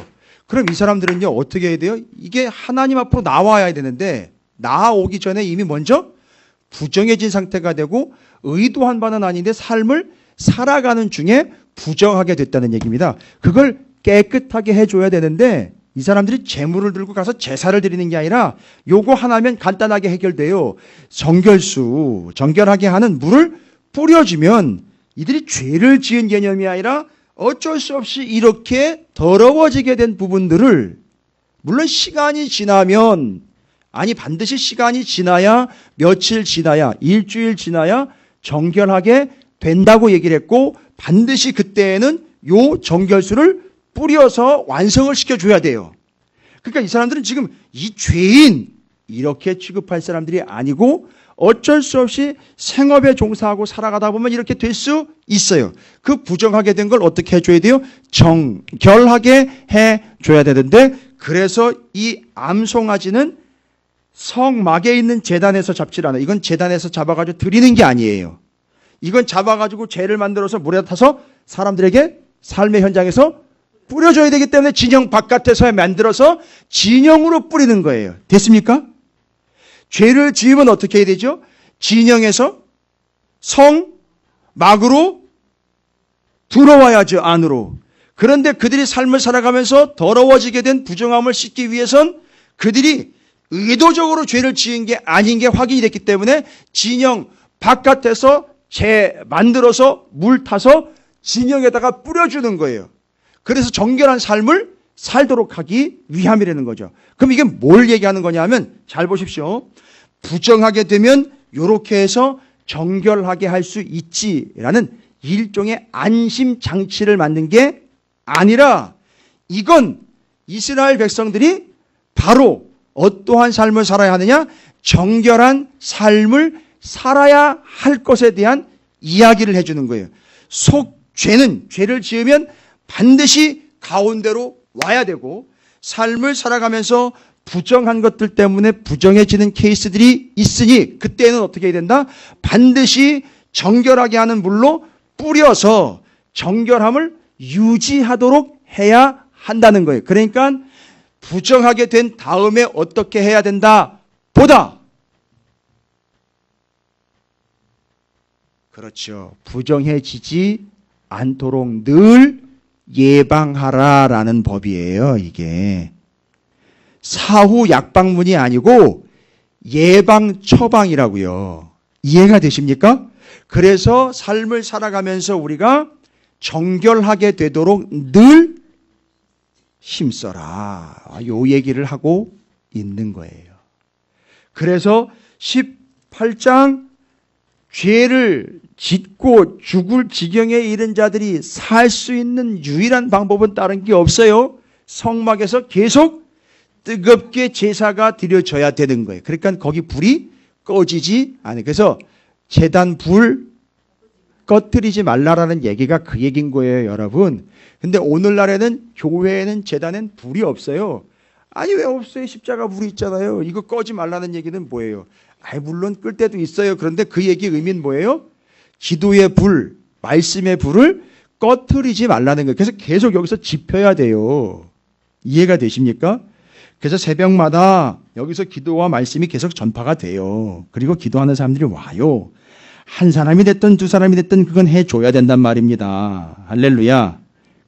그럼 이 사람들은요 어떻게 해야 돼요? 이게 하나님 앞으로 나와야 되는데 나오기 전에 이미 먼저 부정해진 상태가 되고 의도한 바는 아닌데 삶을 살아가는 중에 부정하게 됐다는 얘기입니다. 그걸 깨끗하게 해줘야 되는데 이 사람들이 재물을 들고 가서 제사를 드리는 게 아니라 요거 하나면 간단하게 해결돼요. 정결수, 정결하게 하는 물을 뿌려주면 이들이 죄를 지은 개념이 아니라 어쩔 수 없이 이렇게 더러워지게 된 부분들을 물론 시간이 지나면 아니 반드시 시간이 지나야 며칠 지나야 일주일 지나야 정결하게 된다고 얘기를 했고 반드시 그때에는 요 정결수를 뿌려서 완성을 시켜줘야 돼요. 그러니까 이 사람들은 지금 이 죄인 이렇게 취급할 사람들이 아니고 어쩔 수 없이 생업에 종사하고 살아가다 보면 이렇게 될 수 있어요. 그 부정하게 된 걸 어떻게 해줘야 돼요? 정결하게 해줘야 되는데 그래서 이 암송아지는 성막에 있는 제단에서 잡질 않아요. 이건 제단에서 잡아가지고 드리는 게 아니에요. 이건 잡아가지고 죄를 만들어서 물에 타서 사람들에게 삶의 현장에서 뿌려줘야 되기 때문에 진영 바깥에서 만들어서 진영으로 뿌리는 거예요. 됐습니까? 죄를 지으면 어떻게 해야 되죠? 진영에서 성막으로 들어와야죠, 안으로. 그런데 그들이 삶을 살아가면서 더러워지게 된 부정함을 씻기 위해선 그들이 의도적으로 죄를 지은 게 아닌 게 확인이 됐기 때문에 진영 바깥에서 만들어서 물 타서 진영에다가 뿌려주는 거예요. 그래서 정결한 삶을 살도록 하기 위함이라는 거죠. 그럼 이게 뭘 얘기하는 거냐 하면 잘 보십시오. 부정하게 되면 이렇게 해서 정결하게 할 수 있지라는 일종의 안심 장치를 만든 게 아니라 이건 이스라엘 백성들이 바로 어떠한 삶을 살아야 하느냐? 정결한 삶을 살아야 할 것에 대한 이야기를 해주는 거예요. 죄를 지으면 반드시 가운데로 와야 되고 삶을 살아가면서 부정한 것들 때문에 부정해지는 케이스들이 있으니 그때는 어떻게 해야 된다? 반드시 정결하게 하는 물로 뿌려서 정결함을 유지하도록 해야 한다는 거예요. 그러니까 부정하게 된 다음에 어떻게 해야 된다? 보다. 그렇죠. 부정해지지 않도록 늘 예방하라라는 법이에요. 이게 사후 약방문이 아니고 예방 처방이라고요. 이해가 되십니까? 그래서 삶을 살아가면서 우리가 정결하게 되도록 늘 힘써라. 요 얘기를 하고 있는 거예요. 그래서 18장 죄를 짓고 죽을 지경에 이른 자들이 살 수 있는 유일한 방법은 다른 게 없어요. 성막에서 계속 뜨겁게 제사가 드려져야 되는 거예요. 그러니까 거기 불이 꺼지지 않아요. 그래서 제단 불 꺼뜨리지 말라라는 얘기가 그 얘기인 거예요, 여러분. 근데 오늘날에는 교회에는 제단엔 불이 없어요. 아니 왜 없어요? 십자가 불이 있잖아요. 이거 꺼지 말라는 얘기는 뭐예요? 물론 끌 때도 있어요. 그런데 그 얘기 의미는 뭐예요? 기도의 불, 말씀의 불을 꺼뜨리지 말라는 거예요. 그래서 계속 여기서 지펴야 돼요. 이해가 되십니까? 그래서 새벽마다 여기서 기도와 말씀이 계속 전파가 돼요. 그리고 기도하는 사람들이 와요. 한 사람이 됐든 두 사람이 됐든 그건 해줘야 된단 말입니다. 할렐루야.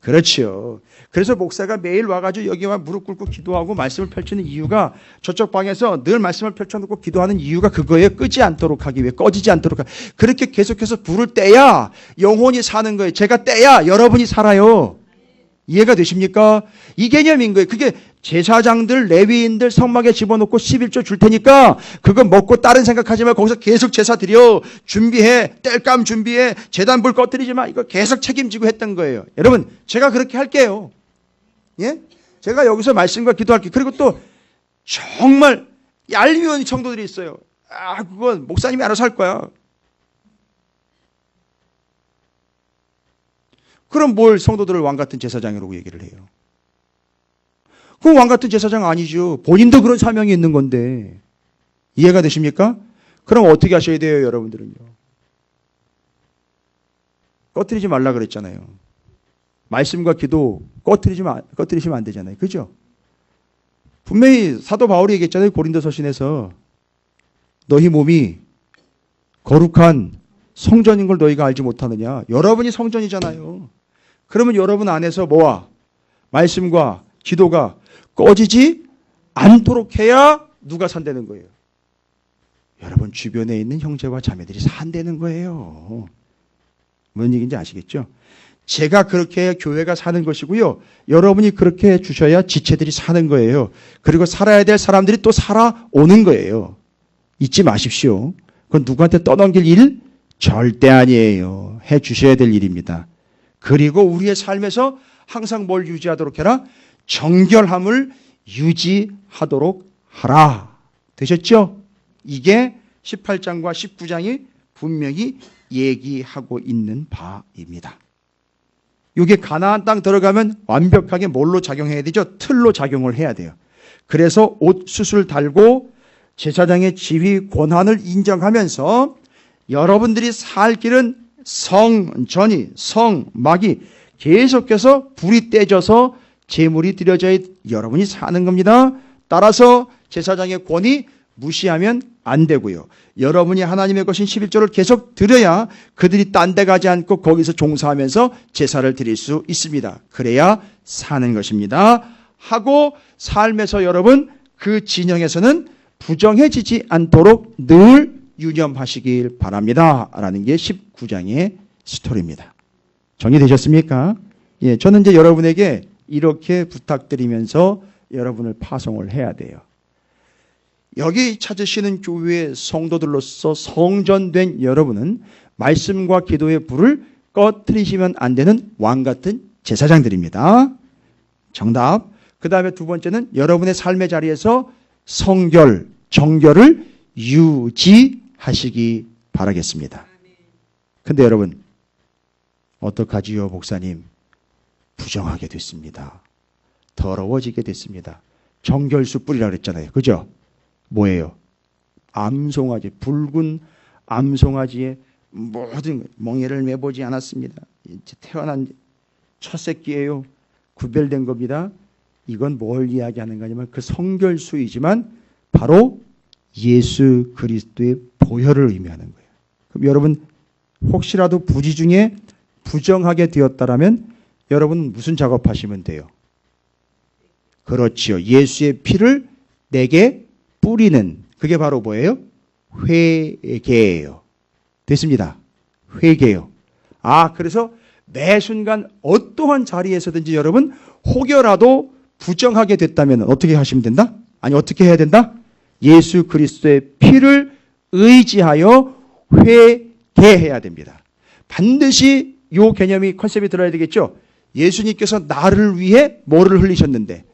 그렇죠. 그래서 목사가 매일 와가지고 여기 와 무릎 꿇고 기도하고 말씀을 펼치는 이유가 저쪽 방에서 늘 말씀을 펼쳐놓고 기도하는 이유가 그거예요. 끄지 않도록 하기 위해, 꺼지지 않도록 하기. 그렇게 계속해서 불을 떼야 영혼이 사는 거예요. 제가 떼야 여러분이 살아요. 이해가 되십니까? 이 개념인 거예요. 그게 제사장들, 레위인들 성막에 집어넣고 11조 줄 테니까 그거 먹고 다른 생각하지 말고 거기서 계속 제사 드려. 준비해. 땔감 준비해. 제단불 꺼뜨리지 마. 이거 계속 책임지고 했던 거예요. 여러분, 제가 그렇게 할게요. 예? 제가 여기서 말씀과 기도할게요. 그리고 또 정말 얄미운 성도들이 있어요. 아, 그건 목사님이 알아서 할 거야. 그럼 뭘 성도들을 왕같은 제사장이라고 얘기를 해요? 그럼 왕같은 제사장 아니죠. 본인도 그런 사명이 있는 건데. 이해가 되십니까? 그럼 어떻게 하셔야 돼요, 여러분들은요? 꺼뜨리지 말라 그랬잖아요. 말씀과 기도 꺼뜨리시면 안 되잖아요. 그죠? 분명히 사도 바울이 얘기했잖아요. 고린도서신에서 너희 몸이 거룩한 성전인 걸 너희가 알지 못하느냐. 여러분이 성전이잖아요. 그러면 여러분 안에서 뭐와 말씀과 기도가 꺼지지 않도록 해야 누가 산다는 거예요? 여러분 주변에 있는 형제와 자매들이 산다는 거예요. 무슨 얘기인지 아시겠죠? 제가 그렇게 해야 교회가 사는 것이고요. 여러분이 그렇게 해주셔야 지체들이 사는 거예요. 그리고 살아야 될 사람들이 또 살아오는 거예요. 잊지 마십시오. 그건 누구한테 떠넘길 일 절대 아니에요. 해주셔야 될 일입니다. 그리고 우리의 삶에서 항상 뭘 유지하도록 해라? 정결함을 유지하도록 하라. 되셨죠? 이게 18장과 19장이 분명히 얘기하고 있는 바입니다. 이게 가나안 땅 들어가면 완벽하게 뭘로 작용해야 되죠? 틀로 작용을 해야 돼요. 그래서 옷 숯을 달고 제사장의 지휘 권한을 인정하면서 여러분들이 살 길은 성전이, 성막이 계속해서 불이 떼져서 제물이 드려져야 여러분이 사는 겁니다. 따라서 제사장의 권위 무시하면 안 되고요. 여러분이 하나님의 것인 11조를 계속 드려야 그들이 딴 데 가지 않고 거기서 종사하면서 제사를 드릴 수 있습니다. 그래야 사는 것입니다. 하고 삶에서 여러분 그 진영에서는 부정해지지 않도록 늘 유념하시길 바랍니다. 라는 게 19장의 스토리입니다. 정리되셨습니까? 예, 저는 이제 여러분에게 이렇게 부탁드리면서 여러분을 파송을 해야 돼요. 여기 찾으시는 교회의 성도들로서 성전된 여러분은 말씀과 기도의 불을 꺼뜨리시면 안 되는 왕같은 제사장들입니다. 정답. 그 다음에 두 번째는 여러분의 삶의 자리에서 성결, 정결을 유지하시기 바라겠습니다. 근데 여러분 어떡하지요, 목사님? 부정하게 됐습니다. 더러워지게 됐습니다. 정결수 뿌리라 그랬잖아요. 그죠? 뭐예요? 암송아지, 붉은 암송아지에 모든 멍에를 매보지 않았습니다. 이제 태어난 첫 새끼예요. 구별된 겁니다. 이건 뭘 이야기하는 거냐면 그 성결수이지만 바로 예수 그리스도의 보혈을 의미하는 거예요. 그럼 여러분 혹시라도 부지 중에 부정하게 되었다라면 여러분 무슨 작업하시면 돼요? 그렇지요. 예수의 피를 내게 뿌리는 그게 바로 뭐예요? 회개예요. 됐습니다. 회개요. 아, 그래서 매 순간 어떠한 자리에서든지 여러분 혹여라도 부정하게 됐다면 어떻게 하시면 된다? 아니 어떻게 해야 된다? 예수 그리스도의 피를 의지하여 회개해야 됩니다. 반드시 이 개념이 컨셉이 들어야 되겠죠. 예수님께서 나를 위해 뭐를 흘리셨는데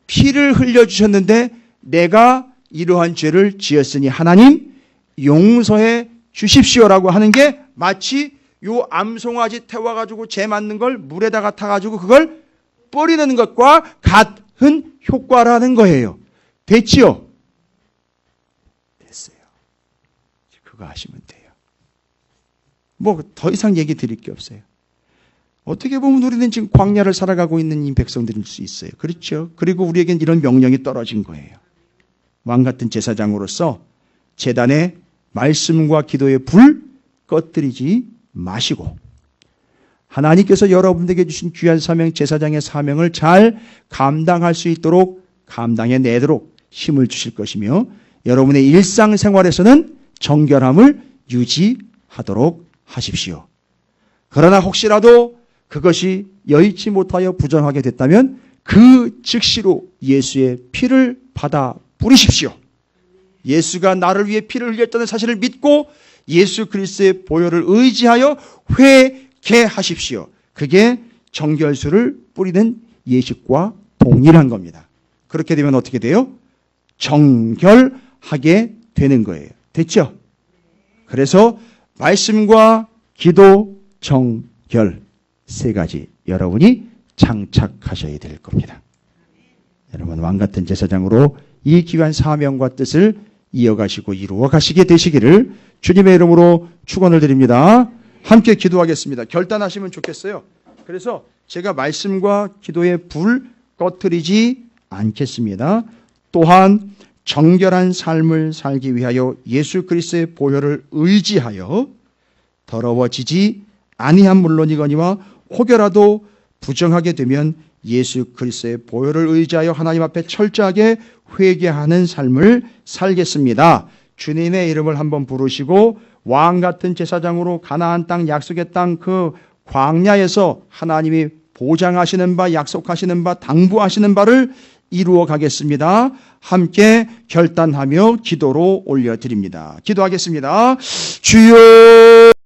피를 흘려주셨는데 내가 이러한 죄를 지었으니 하나님 용서해 주십시오라고 하는 게 마치 요 암송아지 태워가지고 재 맞는 걸 물에다가 타가지고 그걸 뿌리는 것과 같은 효과라는 거예요. 됐지요? 됐어요. 그거 하시면 돼요. 뭐 더 이상 얘기 드릴 게 없어요. 어떻게 보면 우리는 지금 광야를 살아가고 있는 이 백성들일 수 있어요. 그렇죠? 그리고 우리에겐 이런 명령이 떨어진 거예요. 왕같은 제사장으로서 제단에 말씀과 기도의 불 꺼뜨리지 마시고 하나님께서 여러분들에게 주신 귀한 사명, 제사장의 사명을 잘 감당할 수 있도록 감당해내도록 힘을 주실 것이며 여러분의 일상생활에서는 정결함을 유지하도록 하십시오. 그러나 혹시라도 그것이 여의치 못하여 부정하게 됐다면 그 즉시로 예수의 피를 받아 뿌리십시오. 예수가 나를 위해 피를 흘렸다는 사실을 믿고 예수 그리스도의 보혈을 의지하여 회개하십시오. 그게 정결수를 뿌리는 예식과 동일한 겁니다. 그렇게 되면 어떻게 돼요? 정결하게 되는 거예요. 됐죠? 그래서 말씀과 기도, 정결 세 가지 여러분이 장착하셔야 될 겁니다. 여러분 왕같은 제사장으로 이 귀한 사명과 뜻을 이어가시고 이루어 가시게 되시기를 주님의 이름으로 축원을 드립니다. 함께 기도하겠습니다. 결단하시면 좋겠어요. 그래서 제가 말씀과 기도에 불 꺼뜨리지 않겠습니다. 또한 정결한 삶을 살기 위하여 예수 그리스도의 보혈을 의지하여 더러워지지 아니한 물론이거니와 혹여라도 부정하게 되면 예수 그리스도의 보혈을 의지하여 하나님 앞에 철저하게 회개하는 삶을 살겠습니다. 주님의 이름을 한번 부르시고 왕 같은 제사장으로 가나안 땅, 약속의 땅 그 광야에서 하나님이 보장하시는 바, 약속하시는 바, 당부하시는 바를 이루어 가겠습니다. 함께 결단하며 기도로 올려드립니다. 기도하겠습니다. 주여